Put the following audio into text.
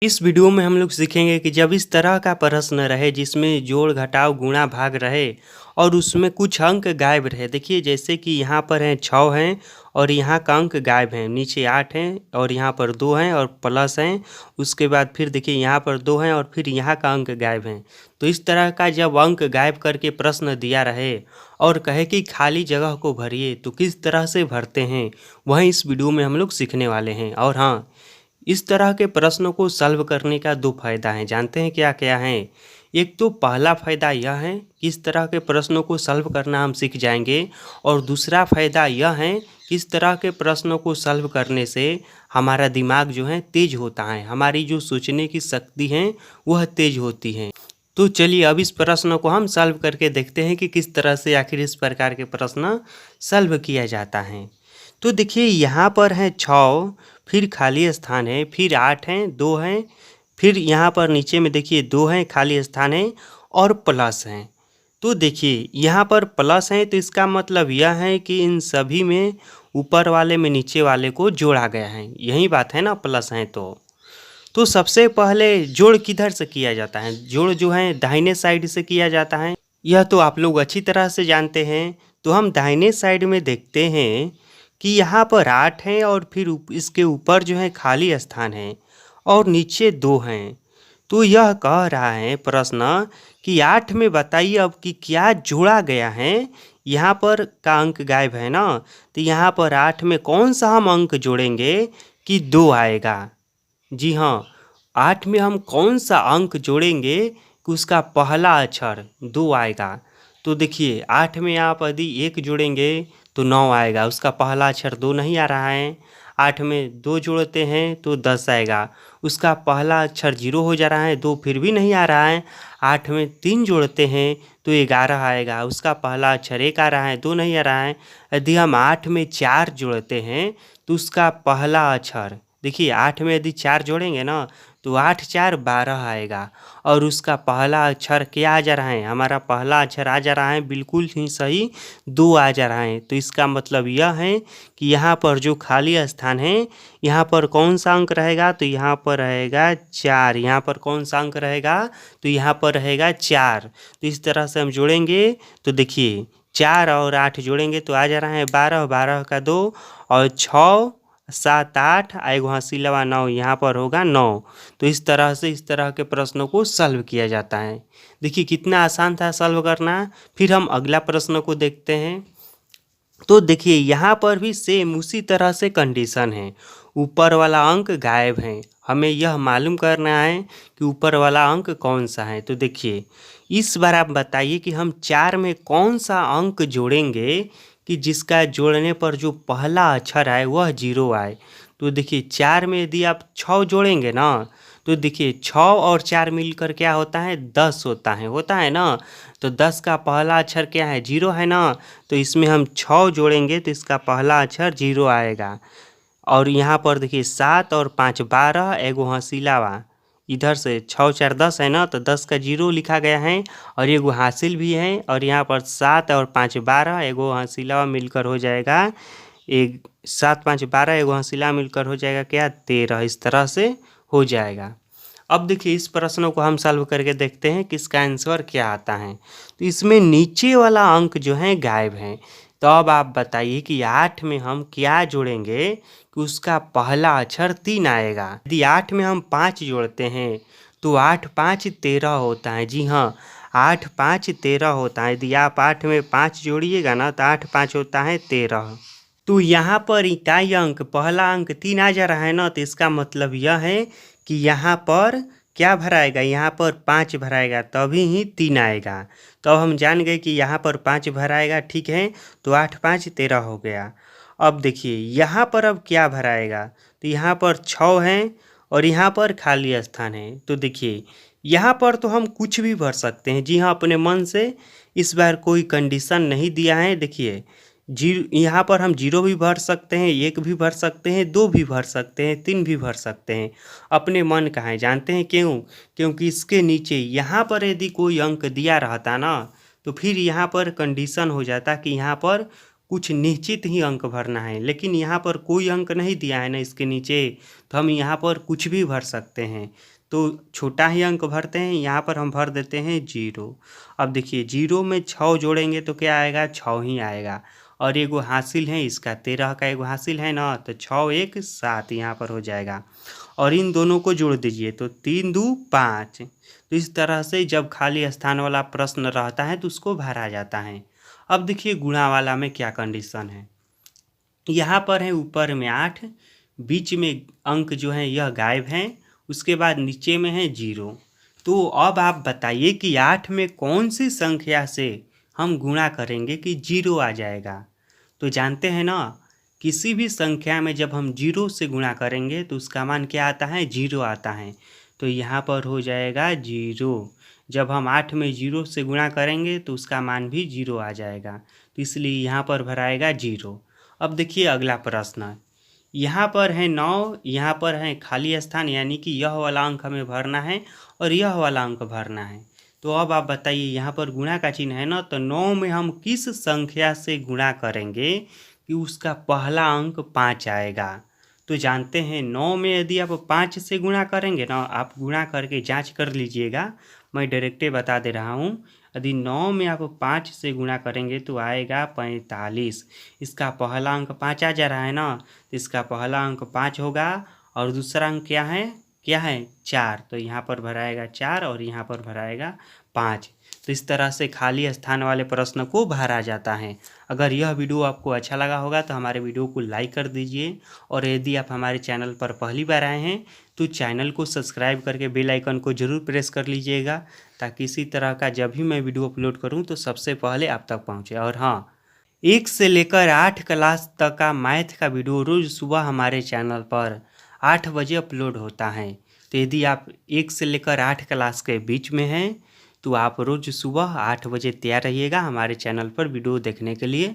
इस वीडियो में हम लोग सीखेंगे कि जब इस तरह का प्रश्न रहे जिसमें जोड़ घटाव गुणा भाग रहे और उसमें कुछ अंक गायब रहे। देखिए जैसे कि यहाँ पर हैं 6 हैं और यहाँ का अंक गायब हैं, नीचे 8 हैं और यहाँ पर 2 हैं और प्लस हैं। उसके बाद फिर देखिए यहाँ पर 2 हैं और फिर यहाँ का अंक गायब हैं। तो इस तरह का जब अंक गायब करके प्रश्न दिया रहे और कहे कि खाली जगह को भरिए तो किस तरह से भरते हैं, वहीं इस वीडियो में हम लोग सीखने वाले हैं। और हाँ, इस तरह के प्रश्नों को सॉल्व करने का दो फायदा हैं। जानते हैं क्या क्या हैं? एक तो पहला फ़ायदा यह है कि इस तरह के प्रश्नों को सॉल्व करना हम सीख जाएंगे और दूसरा फ़ायदा यह है कि इस तरह के प्रश्नों को सॉल्व करने से हमारा दिमाग जो है तेज होता है, हमारी जो सोचने की शक्ति है वह तेज होती है। तो चलिए अब इस प्रश्न को हम सॉल्व करके देखते हैं कि किस तरह से आखिर इस प्रकार के प्रश्न सॉल्व किया जाता है। तो देखिए यहाँ पर है 6, फिर खाली स्थान है, फिर 8 हैं, 2 हैं, फिर यहाँ पर नीचे में देखिए 2 हैं, खाली स्थान है और प्लस हैं। तो देखिए यहाँ पर प्लस है तो इसका मतलब यह है कि इन सभी में ऊपर वाले में नीचे वाले को जोड़ा गया है, यही बात है ना। प्लस है तो सबसे पहले जोड़ किधर से किया जाता है? जोड़ जो है दाहिने साइड से किया जाता है, यह तो आप लोग अच्छी तरह से जानते हैं। तो हम दाहिने साइड में देखते हैं कि यहाँ पर 8 हैं और फिर इसके ऊपर जो है खाली स्थान है और नीचे 2 हैं। तो यह कह रहा है प्रश्न कि 8 में बताइए अब कि क्या जोड़ा गया है। यहाँ पर का अंक गायब है ना, तो यहाँ पर 8 में कौन सा हम अंक जोड़ेंगे कि 2 आएगा। जी हाँ, 8 में हम कौन सा अंक जोड़ेंगे कि उसका पहला अक्षर 2 आएगा। तो देखिए 8 में आप यदि 1 जोड़ेंगे तो 9 आएगा, उसका पहला अक्षर 2 नहीं आ रहा है। 8 में 2 जोड़ते हैं तो 10 आएगा, उसका पहला अक्षर 0 हो जा रहा है, 2 फिर भी नहीं आ रहा है। 8 में 3 जोड़ते हैं तो 11 आएगा, उसका पहला अक्षर 1 आ रहा है, 2 नहीं आ रहा है। यदि हम 8 में 4 जोड़ते हैं तो उसका पहला अक्षर, देखिए 8 में यदि 4 जोड़ेंगे ना तो 8 4 12 आएगा और उसका पहला अक्षर क्या आ जा रहा है, हमारा पहला अक्षर आ जा रहा है बिल्कुल ही सही 2 आ जा रहा है। तो इसका मतलब यह है कि यहाँ पर जो खाली स्थान है यहाँ पर कौन सा अंक रहेगा, तो यहाँ पर रहेगा 4। यहाँ पर कौन सा अंक रहेगा, तो यहाँ पर रहेगा 4। तो इस तरह से हम जोड़ेंगे तो देखिए 4 और 8 जोड़ेंगे तो आ जा रहा है 12, 12 का 2 और 6 7 8 आएगा, वहाँ सिलवा 9, यहाँ पर होगा 9। तो इस तरह से इस तरह के प्रश्नों को सॉल्व किया जाता है। देखिए कितना आसान था सॉल्व करना। फिर हम अगला प्रश्न को देखते हैं। तो देखिए यहाँ पर भी सेम उसी तरह से कंडीशन है, ऊपर वाला अंक गायब है, हमें यह मालूम करना है कि ऊपर वाला अंक कौन सा है। तो देखिए इस बार आप बताइए कि हम 4 में कौन सा अंक जोड़ेंगे कि जिसका जोड़ने पर जो पहला अक्षर आए वह 0 आए। तो देखिए 4 में यदि आप 6 जोड़ेंगे ना तो देखिए 6 और 4 मिलकर क्या होता है, 10 होता है ना। तो 10 का पहला अक्षर क्या है, 0 है ना। तो इसमें हम 6 जोड़ेंगे तो इसका पहला अक्षर 0 आएगा। और यहाँ पर देखिए 7 और 5 12, एगो हंसिलावा इधर से 6 4 10 है ना, तो 10 का 0 लिखा गया है और एगो हासिल भी है। और यहाँ पर 7 और 5 12, एगो हंसिलावा मिलकर हो जाएगा एक 7 5 12, एगो हंसिला मिलकर हो जाएगा क्या, 13। इस तरह से हो जाएगा। अब देखिए इस प्रश्नों को हम सॉल्व करके देखते हैं कि इसका आंसर क्या आता है। तो इसमें नीचे वाला अंक जो है गायब है। तो अब आप बताइए कि 8 में हम क्या जोड़ेंगे कि उसका पहला अक्षर 3 आएगा। यदि 8 में हम 5 जोड़ते हैं तो 8 5 13 होता है। जी हाँ, 8 5 13 होता है। यदि आप 8 में 5 जोड़िएगा ना तो 8 5 होता है 13। तो यहाँ पर इकाई अंक पहला अंक 3 आ जा रहा है ना, तो इसका मतलब यह है कि यहाँ पर क्या भराएगा, यहाँ पर 5 भराएगा तभी ही 3 आएगा। तो अब हम जान गए कि यहाँ पर 5 भराएगा, ठीक है। तो 8 5 13 हो गया। अब देखिए यहाँ पर अब क्या भराएगा, तो यहाँ पर 6 है और यहाँ पर खाली स्थान है। तो देखिए यहाँ पर तो हम कुछ भी भर सकते हैं, जी हाँ, अपने मन से। इस बार कोई कंडीशन नहीं दिया है। देखिए यहाँ पर हम 0 भी भर सकते हैं, 1 भी भर सकते हैं, 2 भी भर सकते हैं, 3 भी भर सकते हैं, अपने मन का है। जानते हैं क्यों? क्योंकि इसके नीचे यहाँ पर यदि कोई अंक दिया रहता ना तो फिर यहाँ पर कंडीशन हो जाता कि यहाँ पर कुछ निश्चित ही अंक भरना है, लेकिन यहाँ पर कोई अंक नहीं दिया है ना इसके नीचे, तो हम यहाँ पर कुछ भी भर सकते हैं। तो छोटा ही अंक भरते हैं, यहाँ पर हम भर देते हैं 0। अब देखिए 0 में 6 जोड़ेंगे तो क्या आएगा, 6 ही आएगा। और एगो हासिल है इसका 13 का एगो हासिल है ना, तो 6 1 7 यहाँ पर हो जाएगा। और इन दोनों को जोड़ दीजिए तो 3 2 5। तो इस तरह से जब खाली स्थान वाला प्रश्न रहता है तो उसको भरा जाता है। अब देखिए गुणा वाला में क्या कंडीशन है। यहाँ पर है ऊपर में 8, बीच में अंक जो है यह गायब हैं, उसके बाद नीचे में है 0। तो अब आप बताइए कि 8 में कौन सी संख्या से हम गुणा करेंगे कि 0 आ जाएगा। तो जानते हैं ना, किसी भी संख्या में जब हम 0 से गुणा करेंगे तो उसका मान क्या आता है, 0 आता है। तो यहाँ पर हो जाएगा 0। जब हम 8 में 0 से गुणा करेंगे तो उसका मान भी 0 आ जाएगा, तो इसलिए यहाँ पर भराएगा 0। अब देखिए अगला प्रश्न, यहाँ पर है 9, यहाँ पर है खाली स्थान, यानी कि यह वाला अंक हमें भरना है और यह वाला अंक भरना है। तो अब आप बताइए, यहाँ पर गुणा का चिन्ह है ना, तो 9 में हम किस संख्या से गुणा करेंगे कि उसका पहला अंक 5 आएगा। तो जानते हैं 9 में यदि आप 5 से गुणा करेंगे ना, आप गुणा करके जांच कर लीजिएगा, मैं डायरेक्टे बता दे रहा हूँ। यदि 9 में आप 5 से गुणा करेंगे तो आएगा 45। इसका पहला अंक 5 आ जा रहा है ना, तो इसका पहला अंक 5 होगा और दूसरा अंक क्या है 4। तो यहाँ पर भराएगा 4 और यहाँ पर भराएगा 5। तो इस तरह से खाली स्थान वाले प्रश्न को भरा जाता है। अगर यह वीडियो आपको अच्छा लगा होगा तो हमारे वीडियो को लाइक कर दीजिए, और यदि आप हमारे चैनल पर पहली बार आए हैं तो चैनल को सब्सक्राइब करके बेल आइकन को ज़रूर प्रेस कर लीजिएगा, ताकि इसी तरह का जब भी मैं वीडियो अपलोड करूं तो सबसे पहले आप तक पहुंचे। और हाँ, 1 से लेकर 8 क्लास तक का मैथ का वीडियो रोज़ सुबह हमारे चैनल पर 8 बजे अपलोड होता है। तो यदि आप 1 से लेकर 8 क्लास के बीच में हैं तो आप रोज़ सुबह 8 बजे तैयार रहिएगा हमारे चैनल पर वीडियो देखने के लिए।